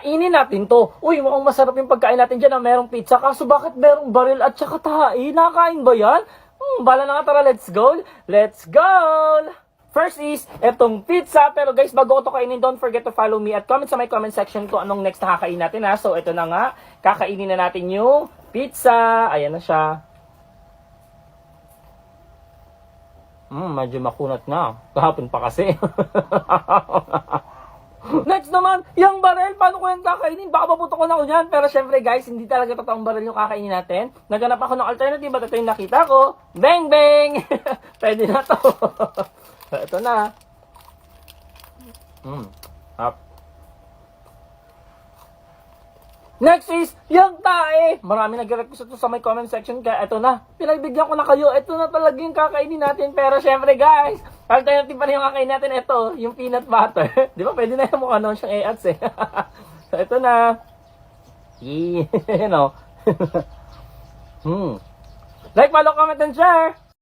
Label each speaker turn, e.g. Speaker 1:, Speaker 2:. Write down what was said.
Speaker 1: Kainin natin to. Uy, mukhang masarap yung pagkain natin dyan na merong pizza. Kaso bakit merong baril at saka tae? Nakakain ba yan? Bala na nga, tara, let's go! Let's go! First is, etong pizza. Pero guys, bago ko to kainin, don't forget to follow me at comment sa my comment section kung anong next na kakain natin ha. So, ito na nga. Kakainin na natin yung pizza. Ayan na siya. Medyo makunat na. Kahapon pa kasi. Next naman, yung baril, paano ko yung kakainin? Baka maputok ko na ko yan. Pero syempre guys, hindi talaga totoong baril yung kakainin natin. Naganap ako ng alternative at ito yung nakita ko. Bang bang! Pwede na to. Ito na. Up. Next is, yung tae. Marami nag-request ito sa my comment section. Kaya ito na. Pinagbigyan ko na kayo. Ito na talaga yung kakainin natin. Pero syempre guys, alternative pa rin yung kakainin natin. Ito, yung peanut butter. Di ba? Pwede na yung mukha naman siyang e-ads eh. So ito na. You know. Like, follow, comment, and share.